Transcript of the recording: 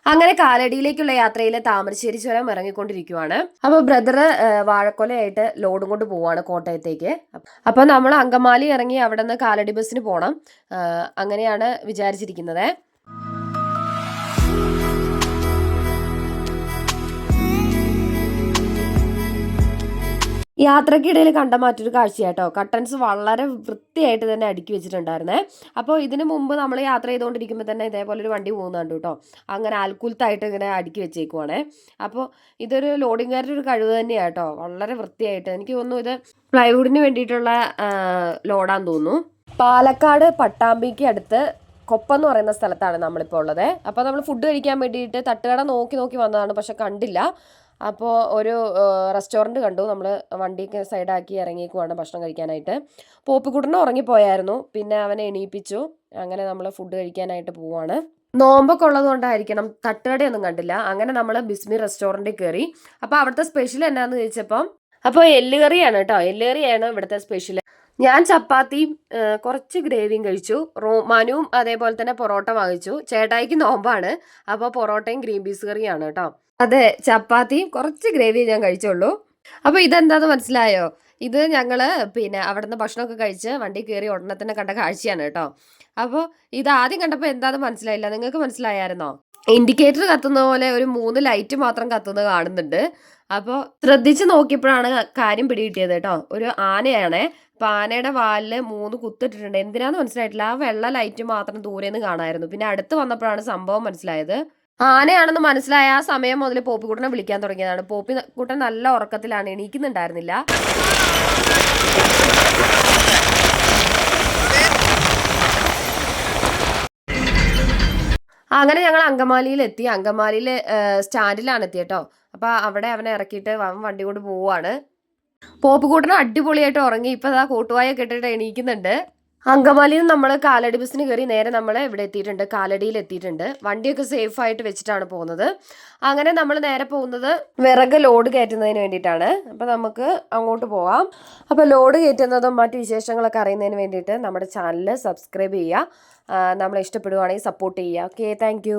അങ്ങനെ കാലടിയിലേക്കുള്ള യാത്രയിൽ താമരശ്ശേരി ചുരം ഇറങ്ങിക്കൊണ്ടിരിക്കുവാണ്. അപ്പോൾ ബ്രദർ വാഴക്കൊലയായിട്ട് ലോഡും കൊണ്ട് പോവാണ് കോട്ടയത്തേക്ക്. അപ്പോൾ നമ്മൾ അങ്കമാലി ഇറങ്ങി അവിടെ നിന്ന് കാലടി ബസ്സിന് പോകണം. അങ്ങനെയാണ് വിചാരിച്ചിരിക്കുന്നത്. യാത്രക്കിടയിൽ കണ്ട മറ്റൊരു കാഴ്ചയാട്ടോ, കട്ടൻസ് വളരെ വൃത്തിയായിട്ട് തന്നെ അടുക്കി വെച്ചിട്ടുണ്ടായിരുന്നേ. അപ്പോൾ ഇതിനു മുമ്പ് നമ്മൾ യാത്ര ചെയ്തുകൊണ്ടിരിക്കുമ്പോൾ തന്നെ ഇതേപോലെ ഒരു വണ്ടി പോകുന്നുണ്ട് കേട്ടോ. അങ്ങനെ ആൽക്കുലത്തായിട്ട് ഇങ്ങനെ അടുക്കി വെച്ചേക്കുവാണേ. അപ്പോൾ ഇതൊരു ലോഡിങ്ങുകാരുടെ ഒരു കഴിവ് തന്നെയാണ് കേട്ടോ. വളരെ വൃത്തിയായിട്ട്, എനിക്ക് തോന്നുന്നു ഇത് പ്ലൈവുഡിന് വേണ്ടിയിട്ടുള്ള ലോഡാന്ന് തോന്നുന്നു. പാലക്കാട് പട്ടാമ്പിക്ക് അടുത്ത് കൊപ്പം എന്ന് പറയുന്ന സ്ഥലത്താണ് നമ്മളിപ്പോൾ ഉള്ളത്. അപ്പോൾ നമ്മൾ ഫുഡ് കഴിക്കാൻ വേണ്ടിയിട്ട് തട്ടുകട നോക്കി വന്നതാണ്, പക്ഷെ കണ്ടില്ല. അപ്പോൾ ഒരു റെസ്റ്റോറൻറ്റ് കണ്ടു. നമ്മൾ വണ്ടിയൊക്കെ സൈഡാക്കി ഇറങ്ങിക്കുവാണ് ഭക്ഷണം കഴിക്കാനായിട്ട്. പോപ്പിക്കുട്ടനും ഉറങ്ങിപ്പോയായിരുന്നു, പിന്നെ അവനെ എണീപ്പിച്ചു. അങ്ങനെ നമ്മൾ ഫുഡ് കഴിക്കാനായിട്ട് പോവാണ്. നോമ്പൊക്കെ ഉള്ളത് കൊണ്ടായിരിക്കണം തട്ടുകടയൊന്നും കണ്ടില്ല. അങ്ങനെ നമ്മൾ ബിസ്മി റെസ്റ്റോറൻറ്റിൽ കയറി. അപ്പോൾ അവിടുത്തെ സ്പെഷ്യൽ എന്നാന്ന് ചോദിച്ചപ്പം അപ്പോൾ എല്ലുകറിയാണ് കേട്ടോ. എല്ലുകറിയാണ് ഇവിടുത്തെ സ്പെഷ്യൽ. ഞാൻ ചപ്പാത്തിയും കുറച്ച് ഗ്രേവിയും കഴിച്ചു. മനുവും അതേപോലെ തന്നെ പൊറോട്ട വാങ്ങിച്ചു. ചേട്ടായിക്ക് നോമ്പാണ്, അപ്പോൾ പൊറോട്ടയും ഗ്രീൻ പീസ് കറിയാണ് കേട്ടോ. അതെ, ചപ്പാത്തിയും കുറച്ച് ഗ്രേവിയും ഞാൻ കഴിച്ചുള്ളൂ. അപ്പോൾ ഇതെന്താന്ന് മനസ്സിലായോ? ഇത് ഞങ്ങൾ പിന്നെ അവിടുന്ന് ഭക്ഷണമൊക്കെ കഴിച്ച് വണ്ടി കയറി ഉടനെ തന്നെ കണ്ട കാഴ്ചയാണ് കേട്ടോ. അപ്പോൾ ഇത് ആദ്യം കണ്ടപ്പോൾ എന്താണെന്ന് മനസ്സിലായില്ല. നിങ്ങൾക്ക് മനസ്സിലായായിരുന്നോ? ഇൻഡിക്കേറ്റർ കത്തുന്ന പോലെ ഒരു 3 ലൈറ്റ് മാത്രം കത്തുന്നത് കാണുന്നുണ്ട്. അപ്പോൾ ശ്രദ്ധിച്ച് നോക്കിയപ്പോഴാണ് കാര്യം പിടികിട്ടിയത് കേട്ടോ. ഒരു ആനയാണേ. അപ്പോൾ ആനയുടെ വാലിൽ 3 കുത്തിട്ടിട്ടുണ്ട്. എന്തിനാന്ന് മനസ്സിലായിട്ടില്ല. ആ വെള്ള ലൈറ്റ് മാത്രം ദൂരെന്ന് കാണാമായിരുന്നു. പിന്നെ അടുത്ത് വന്നപ്പോഴാണ് സംഭവം മനസ്സിലായത്. ആനയാണെന്ന് മനസ്സിലായ ആ സമയം മുതൽ പോപ്പിക്കുട്ടനെ വിളിക്കാൻ തുടങ്ങിയതാണ്. പോപ്പിക്കുട്ടൻ നല്ല ഉറക്കത്തിലാണ്, എണീക്കുന്നുണ്ടായിരുന്നില്ല. അങ്ങനെ ഞങ്ങൾ അങ്കമാലിയിൽ എത്തി. അങ്കമാലിയിൽ സ്റ്റാൻഡിലാണ് എത്തിയട്ടോ. അപ്പോൾ അവിടെ അവനെ ഇറക്കിയിട്ട് വണ്ടി കൊണ്ട് പോവുകയാണ്. പോപ്പിക്കുട്ടൻ അടിപൊളിയായിട്ട് ഉറങ്ങി. ഇപ്പോൾ അതാ കോട്ടുവായൊക്കെ ഇട്ടിട്ട് എണീക്കുന്നുണ്ട്. അങ്കമാലിയിൽ നമ്മൾ കാലടി ബസ്സിന് കയറി നേരെ നമ്മൾ ഇവിടെ എത്തിയിട്ടുണ്ട്, കാലടിയിൽ എത്തിയിട്ടുണ്ട്. വണ്ടിയൊക്കെ സേഫ് ആയിട്ട് വെച്ചിട്ടാണ് പോകുന്നത്. അങ്ങനെ നമ്മൾ നേരെ പോകുന്നത് വിറക് ലോഡ് കയറ്റുന്നതിന് വേണ്ടിയിട്ടാണ്. അപ്പോൾ നമുക്ക് അങ്ങോട്ട് പോകാം. അപ്പോൾ ലോഡ് കയറ്റുന്നതും മറ്റു വിശേഷങ്ങളൊക്കെ അറിയുന്നതിന് വേണ്ടിയിട്ട് നമ്മുടെ ചാനൽ സബ്സ്ക്രൈബ് ചെയ്യുക. നമ്മളെ ഇഷ്ടപ്പെടുവാണെങ്കിൽ സപ്പോർട്ട് ചെയ്യുക. Okay, thank